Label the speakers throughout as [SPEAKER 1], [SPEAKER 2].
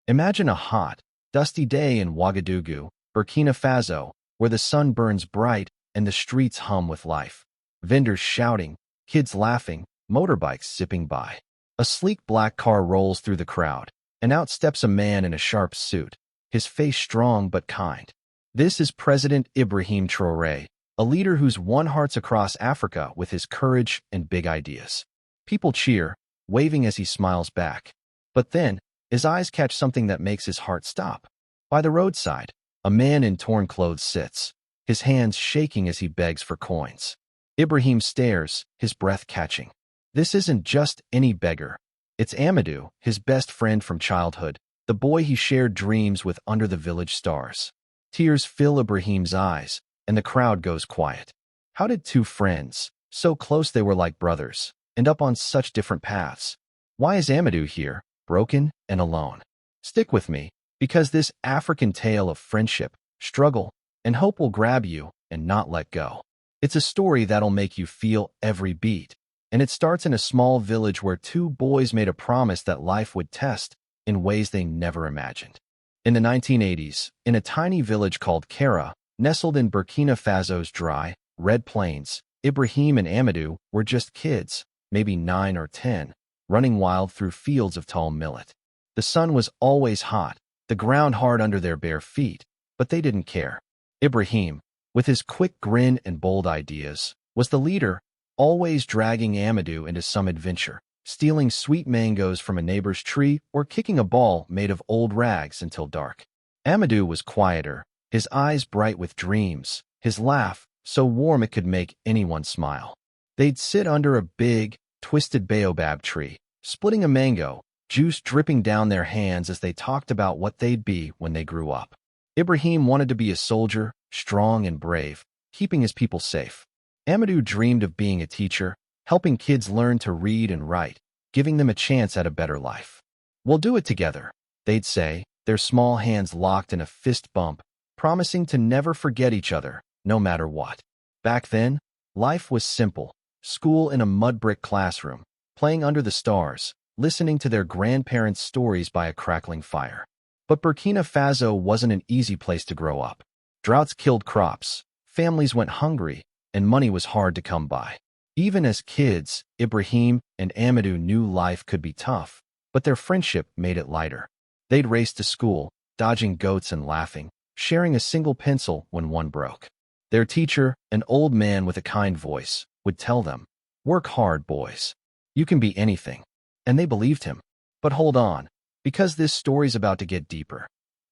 [SPEAKER 1] Imagine a hot, dusty day in Ouagadougou, Burkina Faso, where the sun burns bright and the streets hum with life. Vendors shouting, kids laughing, motorbikes zipping by. A sleek black car rolls through the crowd, and out steps a man in a sharp suit, his face strong but kind. This is President Ibrahim Traoré, a leader who's won hearts across Africa with his courage and big ideas. People cheer, waving as he smiles back. But then, his eyes catch something that makes his heart stop. By the roadside, a man in torn clothes sits, his hands shaking as he begs for coins. Ibrahim stares, his breath catching. This isn't just any beggar. It's Amadou, his best friend from childhood, the boy he shared dreams with under the village stars. Tears fill Ibrahim's eyes, and the crowd goes quiet. How did two friends, so close they were like brothers, end up on such different paths? Why is Amadou here, broken and alone? Stick with me, because this African tale of friendship, struggle, and hope will grab you and not let go. It's a story that'll make you feel every beat, and it starts in a small village where two boys made a promise that life would test in ways they never imagined. In the 1980s, in a tiny village called Kéra, nestled in Burkina Faso's dry, red plains, Ibrahim and Amadou were just kids, maybe 9 or 10, running wild through fields of tall millet. The sun was always hot, the ground hard under their bare feet, but they didn't care. Ibrahim, with his quick grin and bold ideas, was the leader, always dragging Amadou into some adventure, stealing sweet mangoes from a neighbor's tree or kicking a ball made of old rags until dark. Amadou was quieter, his eyes bright with dreams, his laugh so warm it could make anyone smile. They'd sit under a big, twisted baobab tree, splitting a mango, juice dripping down their hands as they talked about what they'd be when they grew up. Ibrahim wanted to be a soldier, strong and brave, keeping his people safe. Amadou dreamed of being a teacher, helping kids learn to read and write, giving them a chance at a better life. "We'll do it together," they'd say, their small hands locked in a fist bump, promising to never forget each other, no matter what. Back then, life was simple: school in a mud brick classroom, playing under the stars, listening to their grandparents' stories by a crackling fire. But Burkina Faso wasn't an easy place to grow up. Droughts killed crops, families went hungry, and money was hard to come by. Even as kids, Ibrahim and Amadou knew life could be tough, but their friendship made it lighter. They'd race to school, dodging goats and laughing, sharing a single pencil when one broke. Their teacher, an old man with a kind voice, would tell them, "Work hard, boys. You can be anything." And they believed him. But hold on, because this story's about to get deeper.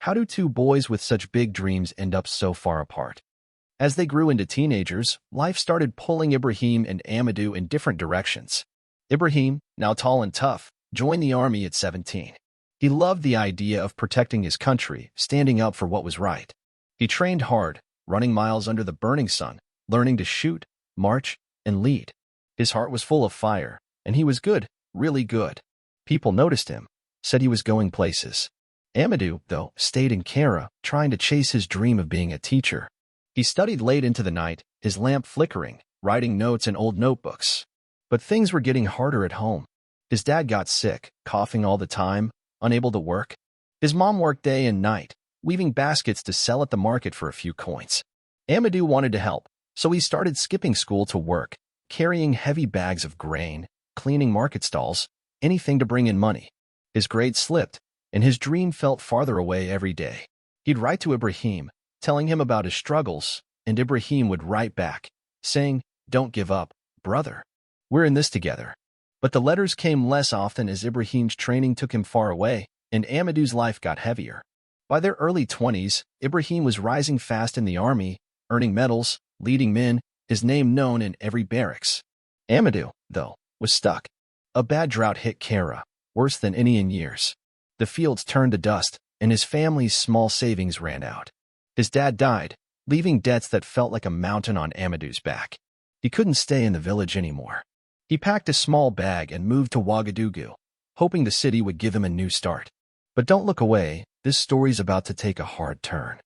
[SPEAKER 1] How do two boys with such big dreams end up so far apart? As they grew into teenagers, life started pulling Ibrahim and Amadou in different directions. Ibrahim, now tall and tough, joined the army at 17. He loved the idea of protecting his country, standing up for what was right. He trained hard, running miles under the burning sun, learning to shoot, march, and lead. His heart was full of fire, and he was good, really good. People noticed him, said he was going places. Amadou, though, stayed in Kéra, trying to chase his dream of being a teacher. He studied late into the night, his lamp flickering, writing notes in old notebooks. But things were getting harder at home. His dad got sick, coughing all the time, unable to work. His mom worked day and night, weaving baskets to sell at the market for a few coins. Amadou wanted to help, so he started skipping school to work, carrying heavy bags of grain, cleaning market stalls, anything to bring in money. His grades slipped, and his dream felt farther away every day. He'd write to Ibrahim, telling him about his struggles, and Ibrahim would write back, saying, "Don't give up, brother. We're in this together." But the letters came less often as Ibrahim's training took him far away, and Amadou's life got heavier. By their early 20s, Ibrahim was rising fast in the army, earning medals, leading men, his name known in every barracks. Amadou, though, was stuck. A bad drought hit Kéra, worse than any in years. The fields turned to dust, and his family's small savings ran out. His dad died, leaving debts that felt like a mountain on Amadou's back. He couldn't stay in the village anymore. He packed a small bag and moved to Ouagadougou, hoping the city would give him a new start. But don't look away, this story's about to take a hard turn.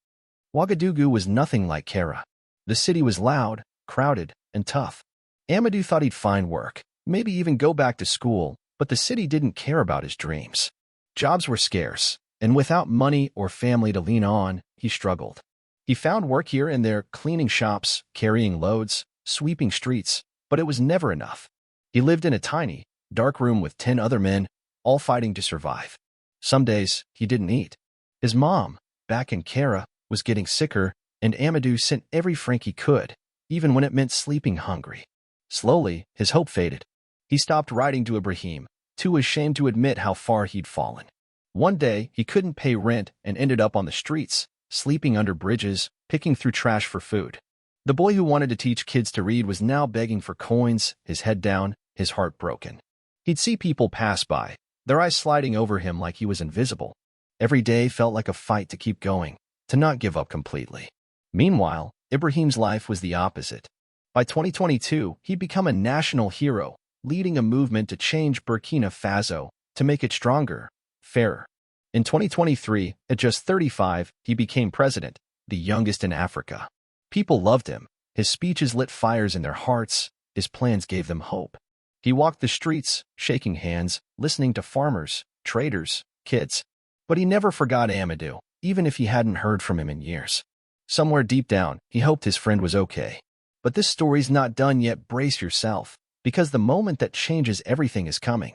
[SPEAKER 1] Ouagadougou was nothing like Kéra. The city was loud, crowded, and tough. Amadou thought he'd find work, maybe even go back to school, but the city didn't care about his dreams. Jobs were scarce, and without money or family to lean on, he struggled. He found work here and there, cleaning shops, carrying loads, sweeping streets, but it was never enough. He lived in a tiny, dark room with 10 other men, all fighting to survive. Some days, he didn't eat. His mom, back in Kéra, was getting sicker, and Amadou sent every franc he could, even when it meant sleeping hungry. Slowly, his hope faded. He stopped writing to Ibrahim, too ashamed to admit how far he'd fallen. One day, he couldn't pay rent and ended up on the streets, sleeping under bridges, picking through trash for food. The boy who wanted to teach kids to read was now begging for coins, his head down, his heart broken. He'd see people pass by, their eyes sliding over him like he was invisible. Every day felt like a fight to keep going, to not give up completely. Meanwhile, Ibrahim's life was the opposite. By 2022, he'd become a national hero, leading a movement to change Burkina Faso, to make it stronger, fairer. In 2023, at just 35, he became president, the youngest in Africa. People loved him. His speeches lit fires in their hearts. His plans gave them hope. He walked the streets, shaking hands, listening to farmers, traders, kids. But he never forgot Amadou, even if he hadn't heard from him in years. Somewhere deep down, he hoped his friend was okay. But this story's not done yet. Brace yourself, because the moment that changes everything is coming.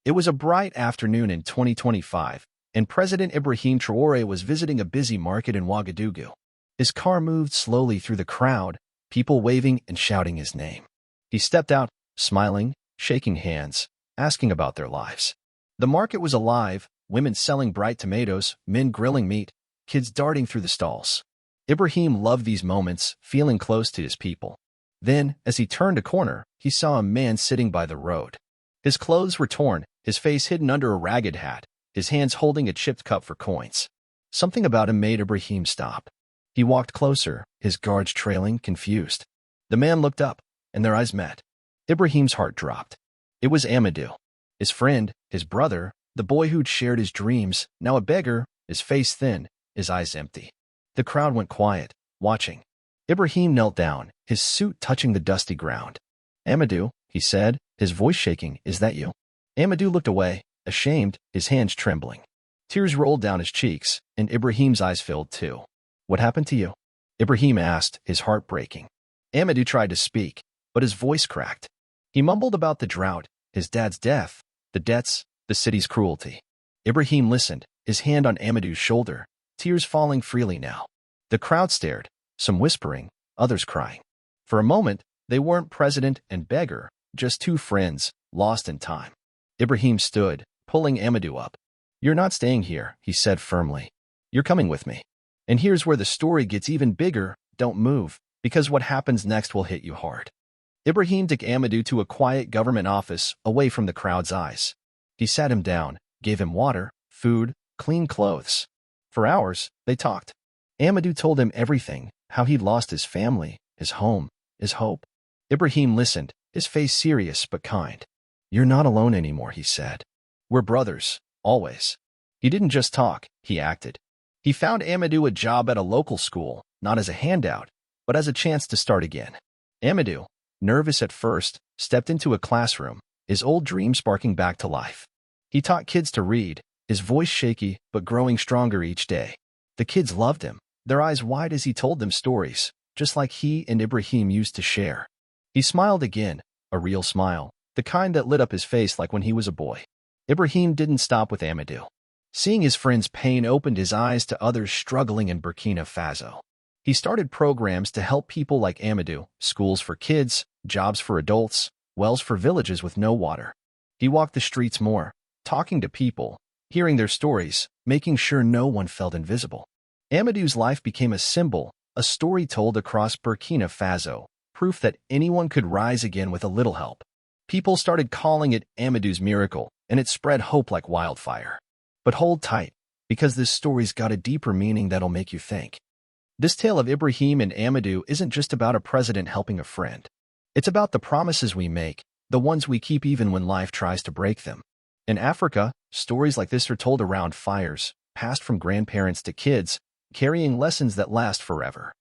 [SPEAKER 1] It was a bright afternoon in 2025, and President Ibrahim Traoré was visiting a busy market in Ouagadougou. His car moved slowly through the crowd, people waving and shouting his name. He stepped out, smiling, shaking hands, asking about their lives. The market was alive, women selling bright tomatoes, men grilling meat, kids darting through the stalls. Ibrahim loved these moments, feeling close to his people. Then, as he turned a corner, he saw a man sitting by the road. His clothes were torn, his face hidden under a ragged hat, his hands holding a chipped cup for coins. Something about him made Ibrahim stop. He walked closer, his guards trailing, confused. The man looked up, and their eyes met. Ibrahim's heart dropped. It was Amadou, his friend, his brother, the boy who'd shared his dreams, now a beggar, his face thin, his eyes empty. The crowd went quiet, watching. Ibrahim knelt down, his suit touching the dusty ground. "Amadou," he said, his voice shaking, "is that you?" Amadou looked away, ashamed, his hands trembling. Tears rolled down his cheeks, and Ibrahim's eyes filled too. "What happened to you?" Ibrahim asked, his heart breaking. Amadou tried to speak, but his voice cracked. He mumbled about the drought, his dad's death, the debts, the city's cruelty. Ibrahim listened, his hand on Amadou's shoulder, tears falling freely now. The crowd stared, some whispering, others crying. For a moment, they weren't president and beggar, just two friends, lost in time. Ibrahim stood, pulling Amadou up. "You're not staying here," he said firmly. "You're coming with me. And here's where the story gets even bigger. Don't move, because what happens next will hit you hard." Ibrahim took Amadou to a quiet government office, away from the crowd's eyes. He sat him down, gave him water, food, clean clothes. For hours, they talked. Amadou told him everything, how he'd lost his family, his home, his hope. Ibrahim listened, his face serious but kind. "You're not alone anymore," he said. "We're brothers, always." He didn't just talk, he acted. He found Amadou a job at a local school, not as a handout, but as a chance to start again. Amadou, nervous at first, stepped into a classroom, his old dream sparking back to life. He taught kids to read, his voice shaky but growing stronger each day. The kids loved him, their eyes wide as he told them stories, just like he and Ibrahim used to share. He smiled again, a real smile, the kind that lit up his face like when he was a boy. Ibrahim didn't stop with Amadou. Seeing his friend's pain opened his eyes to others struggling in Burkina Faso. He started programs to help people like Amadou, schools for kids, jobs for adults, wells for villages with no water. He walked the streets more, talking to people, hearing their stories, making sure no one felt invisible. Amadou's life became a symbol, a story told across Burkina Faso, proof that anyone could rise again with a little help. People started calling it Amadou's miracle, and it spread hope like wildfire. But hold tight, because this story's got a deeper meaning that'll make you think. This tale of Ibrahim and Amadou isn't just about a president helping a friend. It's about the promises we make, the ones we keep even when life tries to break them. In Africa, stories like this are told around fires, passed from grandparents to kids, carrying lessons that last forever.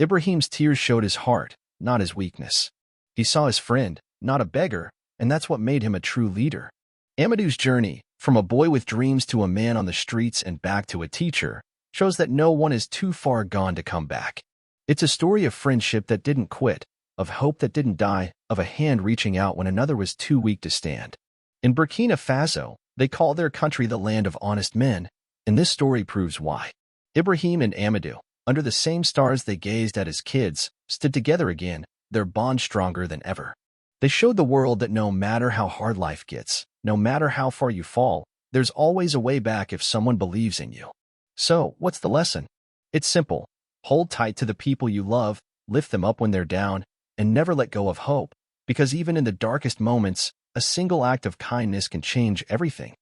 [SPEAKER 1] Ibrahim's tears showed his heart, not his weakness. He saw his friend, not a beggar, and that's what made him a true leader. Amadou's journey, From a boy with dreams to a man on the streets and back to a teacher, shows that no one is too far gone to come back. It's a story of friendship that didn't quit, of hope that didn't die, of a hand reaching out when another was too weak to stand. In Burkina Faso, they call their country the land of honest men, and this story proves why. Ibrahim and Amadou, under the same stars they gazed at as kids, stood together again, their bond stronger than ever. They showed the world that no matter how hard life gets, no matter how far you fall, there's always a way back if someone believes in you. So, what's the lesson? It's simple. Hold tight to the people you love, lift them up when they're down, and never let go of hope, because even in the darkest moments, a single act of kindness can change everything.